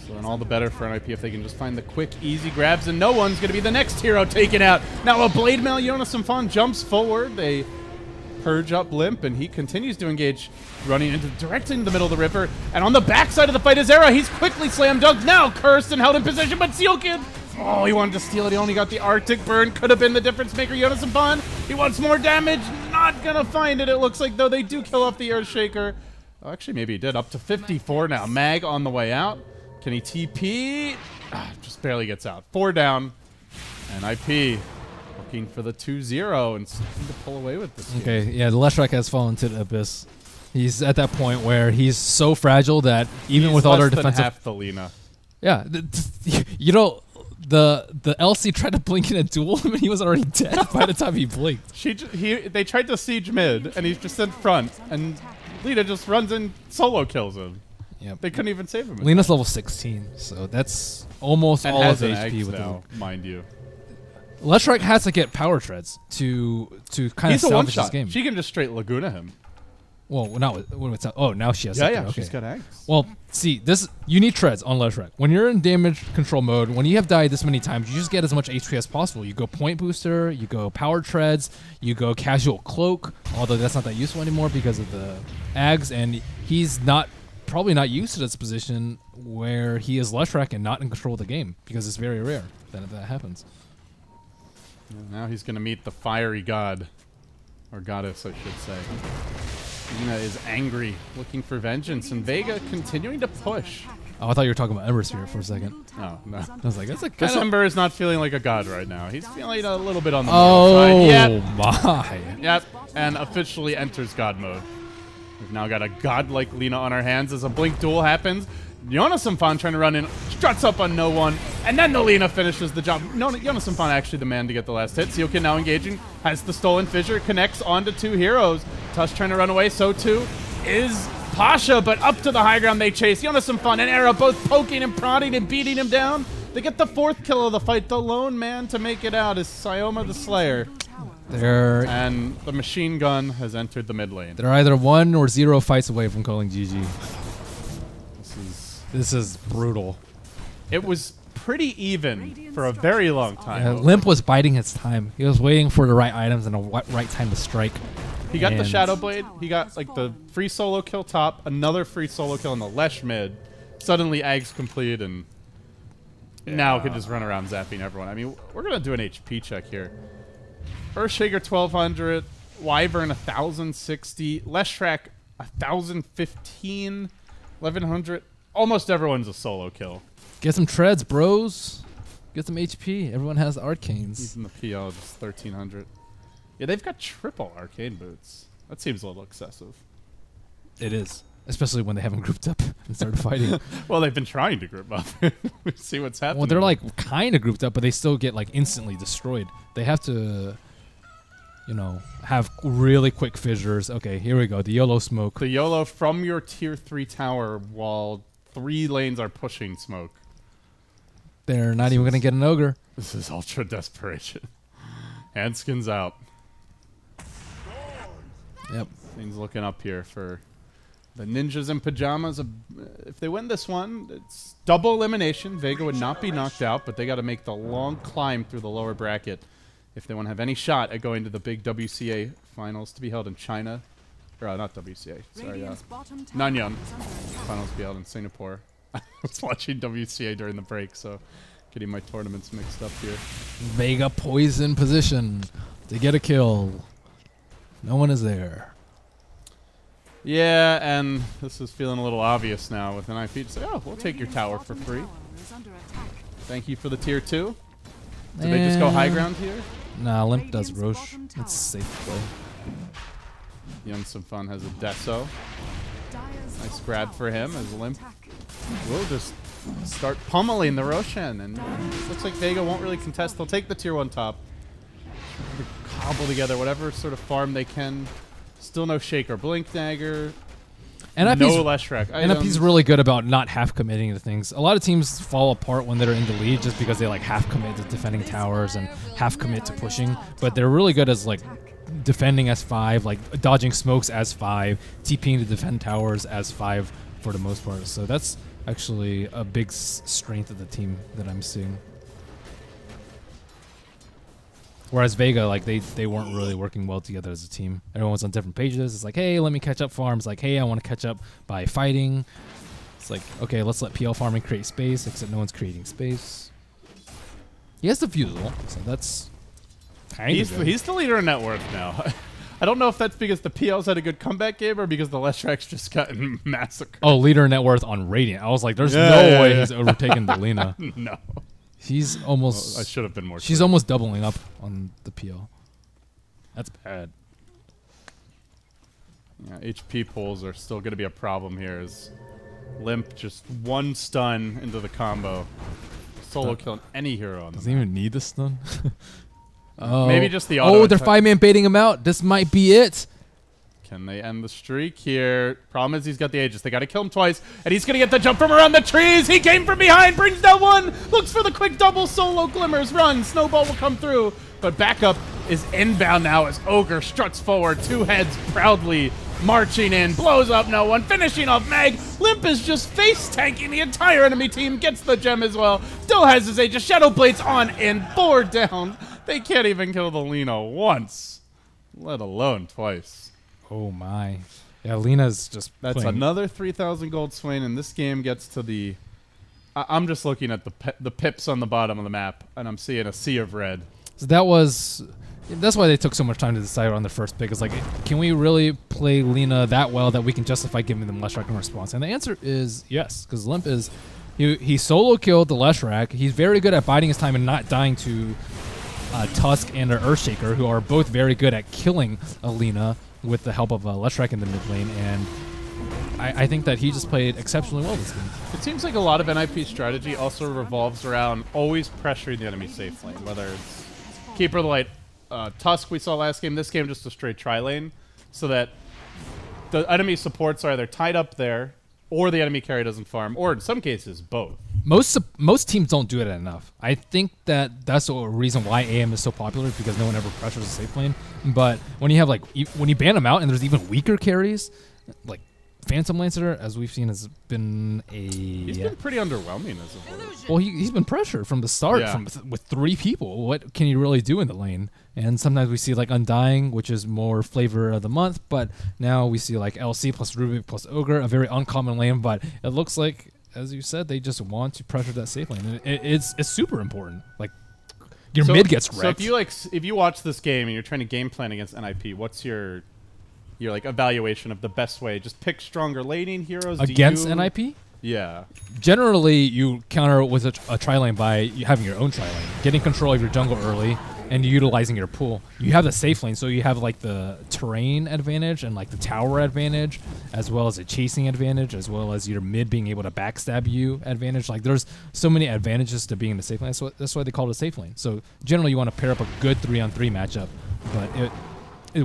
So and all the better for NiP if they can just find the quick, easy grabs, and no one's going to be the next hero taken out. Now a Blade Mail, Jonas Simfon jumps forward. They purge up Limp, and he continues to engage, running into direct into the middle of the river. And on the backside of the fight is Era. He's quickly slam dunked, now cursed and held in position, but Sealkid, oh, he wanted to steal it. He only got the Arctic Burn. Could have been the difference maker. Jonas Simfon, he wants more damage. Not gonna find it. It looks like, though, they do kill off the Earthshaker. Oh, actually, maybe he did. Up to 54 now. Mag on the way out. Can he TP? Just barely gets out. 4 down. And NiP looking for the 2-0 and starting to pull away with this game. Okay, yeah, the Leshrac has fallen to the abyss. He's at that point where he's so fragile that even with all their defensive, half the Lina. Yeah, you know, the LC tried to blink in a duel him and he was already dead by the time he blinked. They tried to siege mid and he's just in front, and Lina just runs and solo kills him. Yep. They couldn't even save him. Lina's level 16, so that's almost all of HP with now, mind you. Leshrac has to get power treads to kind of salvage this game. She can just straight Laguna him. Well, not with oh, now she has. Yeah, okay. She's got eggs. Well, see, you need treads on Leshrac. When you're in damage control mode, when you have died this many times, you just get as much HP as possible. You go point booster, you go power treads, you go casual cloak. Although that's not that useful anymore because of the Ags, and he's probably not used to this position where he is Leshrac and not in control of the game because it's very rare that happens. Now he's going to meet the fiery god, or goddess, I should say. Lina is angry, looking for vengeance, and Vega continuing to push. Oh, I thought you were talking about Ember Sphere for a second. Oh, no. I was like, that's a this Ember is not feeling like a god right now. He's feeling a little bit on the side. Yep. My. Yep, and officially enters god mode. We've now got a godlike Lina on our hands as a blink duel happens. Jonas Simfon trying to run in, struts up on no one, and then the Lina finishes the job. Jonas Simfon actually the man to get the last hit. Sealkin now engaging, has the stolen fissure, connects onto 2 heroes. Tush trying to run away, so too is Pasha, but up to the high ground they chase. Jonas Simfon and Era both poking and prodding and beating him down. They get the 4th kill of the fight. The lone man to make it out is Syoma the Slayer. And the machine gun has entered the mid lane. They're either 1 or 0 fights away from calling GG. This is brutal. It was pretty even for a very long time. Yeah, Limp was biding his time. He was waiting for the right items and the right time to strike. He got the Shadow Blade. He got like the free solo kill top, another free solo kill in the Lesh mid. Suddenly Ag's complete, and now can just run around zapping everyone. I mean, we're going to do an HP check here. Earthshaker 1200, Wyvern 1060, Leshrac 1015, 1100. Almost everyone's a solo kill. Get some treads, bros. Get some HP. Everyone has arcanes. He's in the PL, just 1300. Yeah, they've got triple arcane boots. That seems a little excessive. It is. Especially when they haven't grouped up and started fighting. Well, they've been trying to group up. See what's happening. Well, they're like kind of grouped up, but they still get like instantly destroyed. They have to, you know, have really quick fissures. Okay, here we go. The YOLO smoke. The YOLO from your tier 3 tower while 3 lanes are pushing smoke. They're not even going to get an ogre. This is ultra desperation. Handskins out. Yep. Things looking up here for The Ninjas in Pajamas, if they win this one, it's double elimination. Vega would not be knocked out, but they got to make the long climb through the lower bracket if they want to have any shot at going to the big WCA finals to be held in China. Or not WCA, sorry. Nanyang finals to be held in Singapore. I was watching WCA during the break, so getting my tournaments mixed up here. Vega poison position to get a kill. No one is there. Yeah, and this is feeling a little obvious now with NiP. It's like, oh, we'll take your tower for free. Thank you for the tier 2. Did they just go high ground here? Nah, Limp does Roche. It's safe play. Young Some Fun has a Deso. Nice grab for him as Limp will just start pummeling the Roshan. And looks like Vega won't really contest. They'll take the tier 1 top. Cobble together whatever sort of farm they can. Still no Shaker Blink Dagger. No Leshrac. NiP's really good about not half committing to things. A lot of teams fall apart when they're in the lead just because they like half commit to defending towers and half commit to pushing. But they're really good as like defending as 5, like dodging smokes as 5, TPing to defend towers as 5 for the most part. So that's actually a big strength of the team that I'm seeing. Whereas Vega, like they weren't really working well together as a team. Everyone was on different pages. It's like, hey, let me catch up farms. Like, hey, I want to catch up by fighting. It's like, okay, let's let PL farming create space, except no one's creating space. He has the Fusel, so that's kind of good. He's the leader in net worth now. I don't know if that's because the PL's had a good comeback game or because the Leshrac's just gotten massacred. Oh, leader in net worth on Radiant. I was like, there's no way he's overtaken the Lina. No. He's almost... Well, I should have been more She's almost doubling up on the PL. That's bad. Yeah, HP pulls are still going to be a problem here as Limp just one stun into the combo. Solo killing any hero on the Doesn't even need the stun. Oh. Maybe just the auto. Oh, they're 5-man baiting him out. This might be it. Can they end the streak here? Problem is he's got the Aegis. They got to kill him twice, and he's going to get the jump from around the trees. He came from behind, brings down one, looks for the quick double, solo glimmers, run. Snowball will come through, but backup is inbound now as Ogre struts forward, 2 heads proudly marching in, blows up no one, finishing off Mag. Limp is just face tanking the entire enemy team, gets the gem as well, still has his Aegis. Shadow Blades on and 4 down. They can't even kill the Lina once, let alone twice. Oh my. Yeah, Lina's just That's another 3,000 gold swing, and this game gets to the... I'm just looking at the pips on the bottom of the map, and I'm seeing a sea of red. So that's why they took so much time to decide on their first pick. It's like, can we really play Lina that well that we can justify giving them Leshrac in response? And the answer is yes, because Limp is... He solo killed the Leshrac. He's very good at biding his time and not dying to Tusk and Earthshaker, who are both very good at killing Lina with the help of Leshrac in the mid lane, and I think that he just played exceptionally well this game. It seems like a lot of NiP's strategy also revolves around always pressuring the enemy safe lane, whether it's Keeper of the Light, Tusk we saw last game, this game just a straight tri-lane, so that the enemy supports are either tied up there, or the enemy carry doesn't farm, or in some cases, both. Most teams don't do it enough. I think that's a reason why AM is so popular, because no one ever pressures a safe lane. But when you have when you ban them out and there's even weaker carries, like Phantom Lancer, as we've seen, has been He's been pretty underwhelming as of late. Well, he's been pressured from the start with 3 people. What can he really do in the lane? And sometimes we see like Undying, which is more flavor of the month, but now we see like LC plus Rubik plus Ogre, a very uncommon lane, but it looks like, as you said, they just want to pressure that safe lane. And it's super important. Like your mid gets wrecked. So if you watch this game and you're trying to game plan against NiP, what's your like evaluation of the best way? Just pick stronger laning heroes against NiP? Yeah. Generally, you counter with a tri-lane by having your own tri-lane, getting control of your jungle early, and utilizing your pool. You have the safe lane, so you have like the terrain advantage and like the tower advantage, as well as a chasing advantage, as well as your mid being able to backstab you advantage. Like there's so many advantages to being in the safe lane. That's why they call it a safe lane. So generally, you want to pair up a good 3-on-3 matchup, but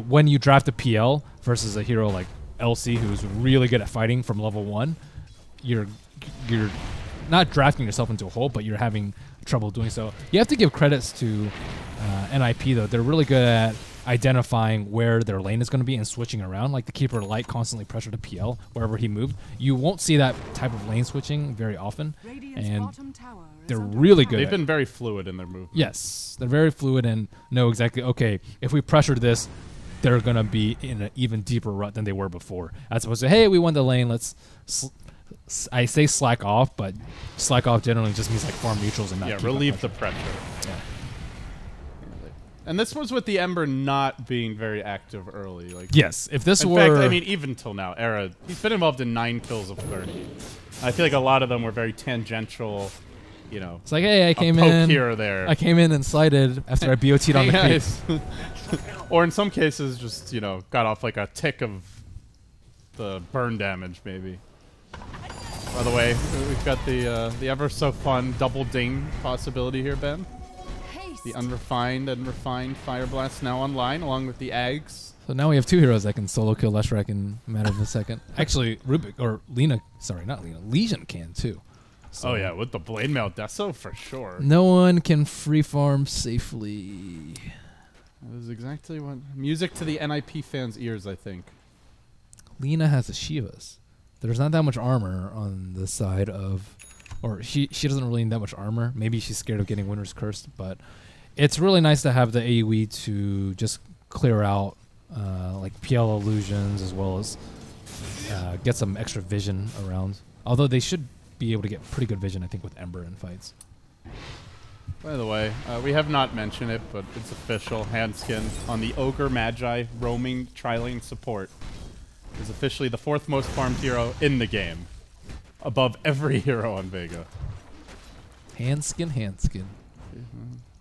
when you draft a PL versus a hero like LC, who's really good at fighting from level 1, you're not drafting yourself into a hole, but you're having trouble doing so. You have to give credits to NiP though. They're really good at identifying where their lane is going to be and switching around. Like the keeper light constantly pressure to PL wherever he moved. You won't see that type of lane switching very often, and they're really good. They've been very fluid in their movement. Yes, they're very fluid and know exactly, okay, if we pressure this, they're going to be in an even deeper rut than they were before. As opposed to, hey, we won the lane, let's... I say slack off, but slack off generally just means like farm neutrals and not keep relieve pressure. the pressure. Yeah. And this was with the Ember not being very active early. Like, Yes, if this in were... fact, I mean, even till now, Era, he's been involved in 9 kills of 30. I feel like a lot of them were very tangential, you know. It's like, hey, I came poke in here or there. I came in and slided after I BOT'd on the creep. Or in some cases, just, you know, got off like a tick of the burn damage, maybe. By the way, we've got the ever so fun double ding possibility here, Ben. The unrefined and refined Fire Blast now online, along with the Ags. So now we have 2 heroes that can solo kill Leshrac in a matter of a second. Actually, Rubik, or Lina, sorry, not Lina, Legion can too. So Oh yeah, with the Blade Mail Deso for sure. no one can free farm safely. That is exactly what music to the NiP fans' ears, I think. Lina has a Shivas. There's not that much armor on the side of, or she doesn't really need that much armor. Maybe she's scared of getting Winter's Cursed, but it's really nice to have the AoE to just clear out like PL illusions as well as get some extra vision around. Although they should be able to get pretty good vision, I think, with Ember in fights. By the way, we have not mentioned it, but it's official. Handskin on the Ogre Magi roaming tri-lane support is officially the 4th most farmed hero in the game, above every hero on Vega. Handskin.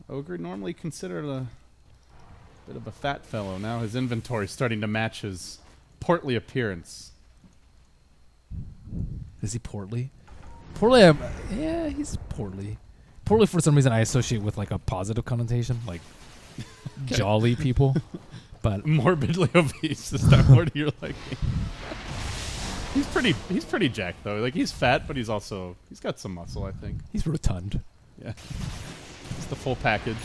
Ogre normally considered a bit of a fat fellow. Now his inventory is starting to match his portly appearance. Is he portly? Portly, yeah, he's portly. Portly for some reason I associate with like a positive connotation, like jolly people. But Morbidly obese is that word you're liking? He's pretty jacked though. Like he's fat, but he's got some muscle, I think. he's rotund, Yeah. It's the full package.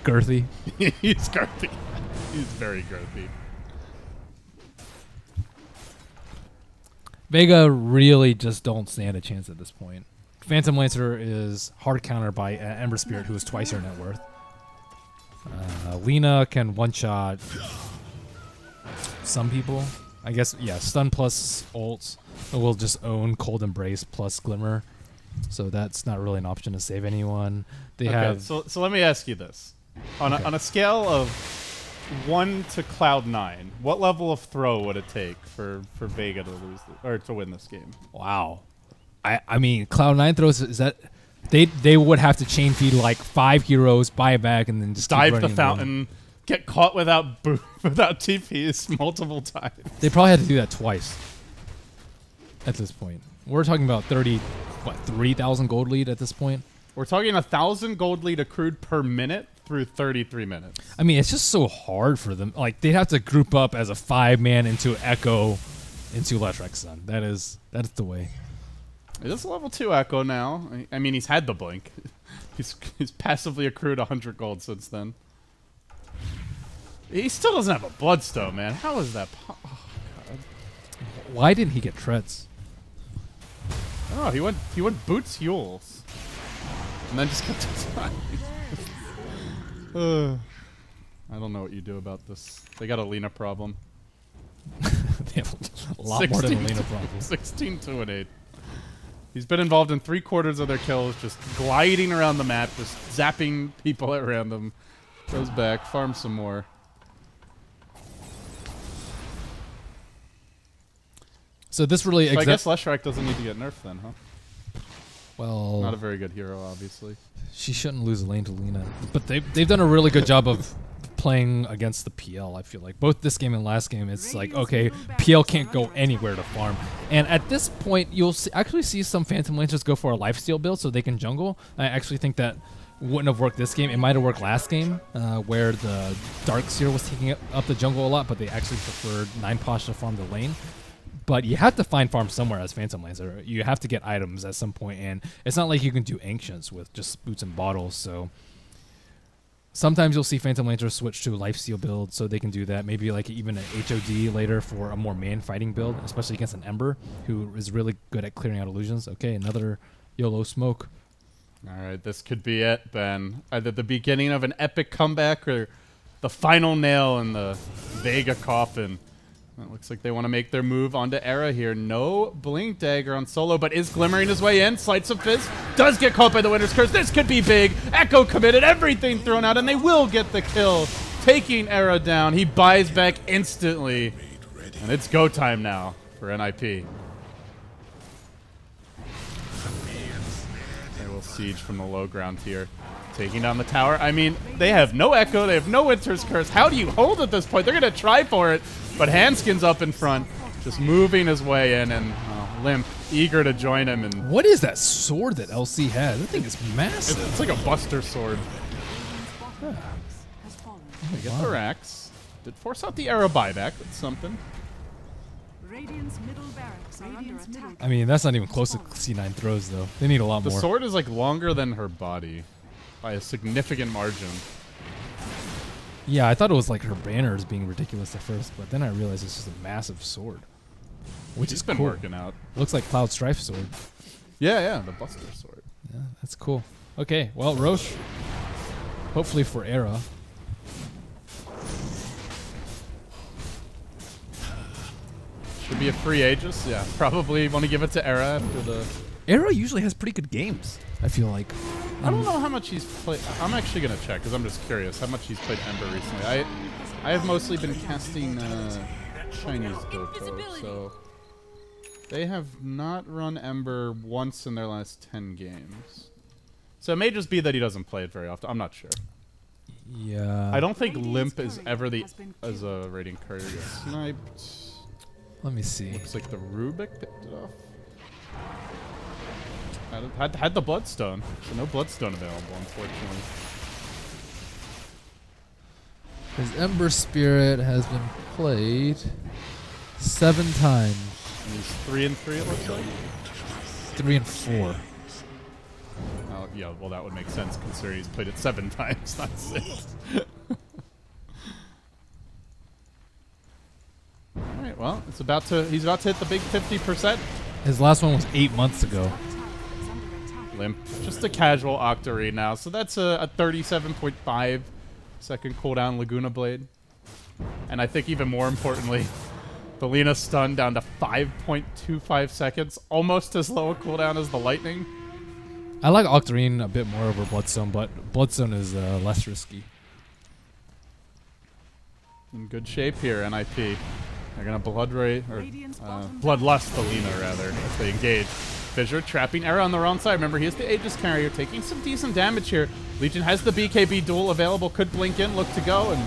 girthy. He's girthy. He's very girthy. Vega really just don't stand a chance at this point. Phantom Lancer is hard countered by Ember Spirit, who is twice your net worth. Lina can one-shot some people. I guess, yeah, stun plus ult will just own Cold Embrace plus Glimmer. So that's not really an option to save anyone. They have... So let me ask you this. On a scale of 1 to Cloud9, what level of throw would it take for Vega to lose or to win this game? Wow. I mean, Cloud9 throws, is that... They would have to chain feed like 5 heroes, buy it back, and then just keep Dive the running fountain, get caught without TPs multiple times. They probably had to do that twice at this point. We're talking about 3,000 gold lead at this point. We're talking 1,000 gold lead accrued per minute through 33 minutes. I mean, it's just so hard for them. Like, they'd have to group up as a 5-man into Echo into Leshrac Sun. That's the way. It is a level 2 Echo now. I mean, he's had the blink. He's passively accrued 100 gold since then. He still doesn't have a Bloodstone, man. How is that? Oh, God. Why didn't he get treads? Oh, he went Boots Yules. And then just kept time. I don't know what you do about this. They got a Lina problem. They have a lot more than a Lina problem. 16, 2, and 8. He's been involved in 3/4 of their kills, just gliding around the map, just zapping people at random. Goes back, farms some more. So this really... So I guess Leshrac doesn't need to get nerfed then, huh? Well... Not a very good hero, obviously. She shouldn't lose a lane to Lina. But they've done a really good job of playing against the PL, I feel like. Both this game and last game, it's like, okay, PL can't go anywhere to farm. And at this point, you'll actually see some Phantom Lancers go for a lifesteal build so they can jungle. I actually think that wouldn't have worked this game. It might have worked last game, where the Darkseer was taking up the jungle a lot, but they actually preferred 9-Posh to farm the lane. But you have to find farm somewhere as Phantom Lancer. You have to get items at some point, and it's not like you can do Ancients with just boots and bottles, so... Sometimes you'll see Phantom Lantern switch to a lifesteal build, so they can do that. Maybe like even an HOD later for a more man fighting build, especially against an Ember who is really good at clearing out illusions. Okay, another YOLO smoke. All right, this could be it, Ben. Either the beginning of an epic comeback or the final nail in the Vega coffin. It looks like they want to make their move onto Era here. No Blink Dagger on Solo, but is glimmering his way in. Slights of Fist does get caught by the Winter's Curse. This could be big. Echo committed, everything thrown out, and they will get the kill, taking Era down. He buys back instantly, and it's go time now for NiP. They will siege from the low ground here. Taking down the tower. I mean, they have no Echo. They have no Winter's Curse. How do you hold at this point? They're going to try for it. But Handskin's up in front, just moving his way in, and Limp, eager to join him. And what is that sword that LC has? That thing is massive. It's like a Buster sword. Yeah. They get the racks. Did force out the Era buyback. That's something. Radiant's middle barracks are under attack. I mean, that's not even close to C9 throws, though. They need a lot The more. The sword is like longer than her body by a significant margin. Yeah, I thought it was like her banners being ridiculous at first, but then I realized it's just a massive sword. Which She's is been cool. working out. Looks like Cloud Strife sword. Yeah, the Buster sword. Yeah, that's cool. Okay, well, Roche, hopefully for Era. Should be a free Aegis. Yeah, probably want to give it to Era after the... Era usually has pretty good games, I feel like. I don't know how much he's played. I'm actually going to check because I'm just curious how much he's played Ember recently. I have mostly been casting Chinese Dota, so they have not run Ember once in their last 10 games. So it may just be that he doesn't play it very often. I'm not sure. Yeah. I don't think Limp is ever as a rating courier gets sniped. Let me see. Looks like the Rubik picked it off. Had the Bloodstone. So no Bloodstone available, unfortunately. His Ember Spirit has been played 7 times. And he's 3 and 3, it looks like. 3 and 4. Oh, yeah, well, that would make sense considering he's played it 7 times, not 6. All right, well, he's about to hit the big 50%. His last one was 8 months ago. Limp, just a casual Octarine now, so that's a 37.5 second cooldown Laguna Blade. And I think even more importantly, the Lina stun down to 5.25 seconds, almost as low a cooldown as the Lightning. I like Octarine a bit more over Bloodstone, but Bloodstone is less risky. In good shape here, NiP. They're gonna Bloodlust the Lina rather as they engage. Fissure trapping Era on the wrong side. Remember, he is the Aegis carrier, taking some decent damage here. Legion has the BKB duel available, could blink in, look to go, and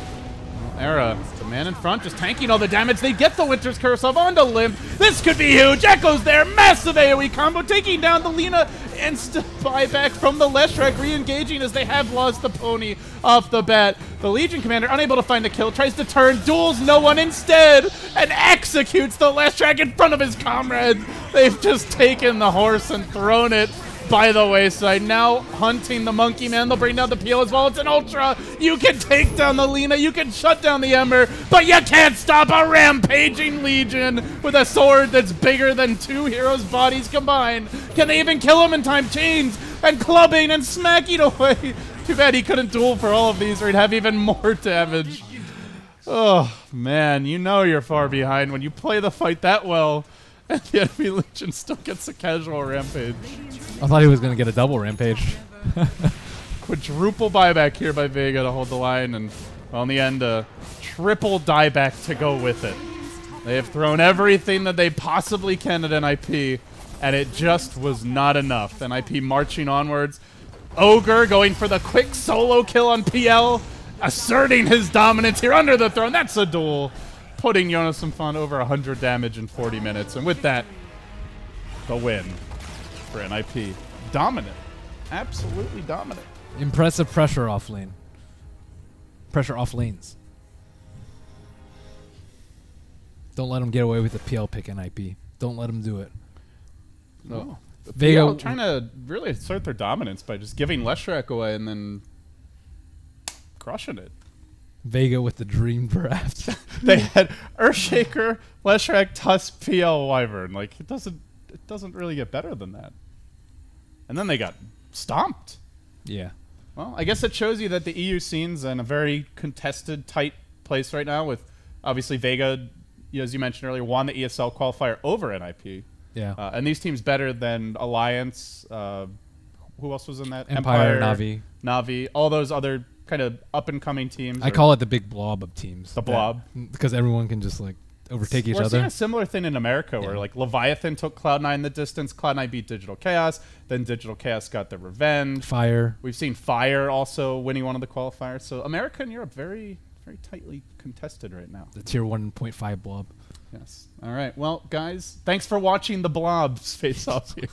well, Era, the man in front, just tanking all the damage. They get the Winter's Curse off onto Limp. This could be huge. Echo's there, massive AoE combo, taking down the Lina. Instant buyback from the Leshrac, re-engaging as they have lost the pony off the bat. The Legion commander, unable to find a kill, tries to turn, duels no one instead, and executes the Leshrac in front of his comrades. They've just taken the horse and thrown it by the wayside. Now hunting the Monkey Man. They'll bring down the PL as well. It's an Ultra. You can take down the Lina. You can shut down the Ember, but you can't stop a rampaging Legion with a sword that's bigger than 2 heroes' bodies combined. Can they even kill him in time? Chains and clubbing and smacking away. Too bad he couldn't duel for all of these or he'd have even more damage. Oh, man. You know you're far behind when you play the fight that well and the enemy Legion still gets a casual rampage. I thought he was going to get a double rampage. Quadruple buyback here by Vega to hold the line, and well, in the end, a triple dieback to go with it. They have thrown everything that they possibly can at NiP, and it just was not enough. NiP marching onwards. Ogre going for the quick solo kill on PL, asserting his dominance here under the throne. That's a duel, putting Jonas Infant over 100 damage in 40 minutes, and with that, the win for NiP. Dominant. Absolutely dominant. Impressive pressure off lane. Pressure off lanes. Don't let him get away with the PL pick NiP. Don't let him do it. No. Vega trying to really assert their dominance by just giving Leshrac away and then crushing it. Vega with the dream draft. They had Earthshaker, Leshrac, Tusk, PL, Wyvern. Like, it doesn't really get better than that. And then they got stomped. Yeah. Well, I guess it shows you that the EU scene's in a very contested, tight place right now with, obviously, Vega, as you mentioned earlier, won the ESL qualifier over NiP. Yeah. And these teams better than Alliance. Who else was in that? Empire, Na'Vi. All those other kind of up-and-coming teams. I call it the big blob of teams. The blob. Because everyone can just, like, overtake each We're other. seeing a similar thing in America where, like, Leviathan took Cloud9 the distance. Cloud9 beat Digital Chaos. Then Digital Chaos got their revenge. Fire. We've seen Fire also winning one of the qualifiers. So America and Europe very, very tightly contested right now. The tier 1.5 blob. Yes. All right. Well, guys, thanks for watching the Blobs face off here.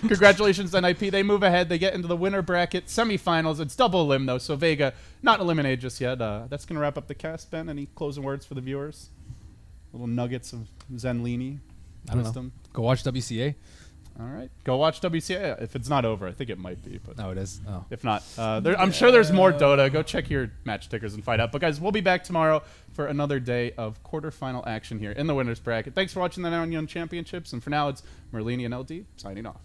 Congratulations to NiP. They move ahead. They get into the winner bracket semifinals. It's double elim, though, so Vega not eliminated just yet. That's going to wrap up the cast, Ben. Any closing words for the viewers? Little nuggets of Zenlini wisdom. Go watch WCA. All right. Go watch WCA. If it's not over, I think it might be. But No, it is. Oh. if not, I'm sure there's more Dota. Go check your match tickers and find out. But, guys, we'll be back tomorrow for another day of quarterfinal action here in the winners bracket. Thanks for watching the Nanyang Championships. And for now, it's Merlini and LD signing off.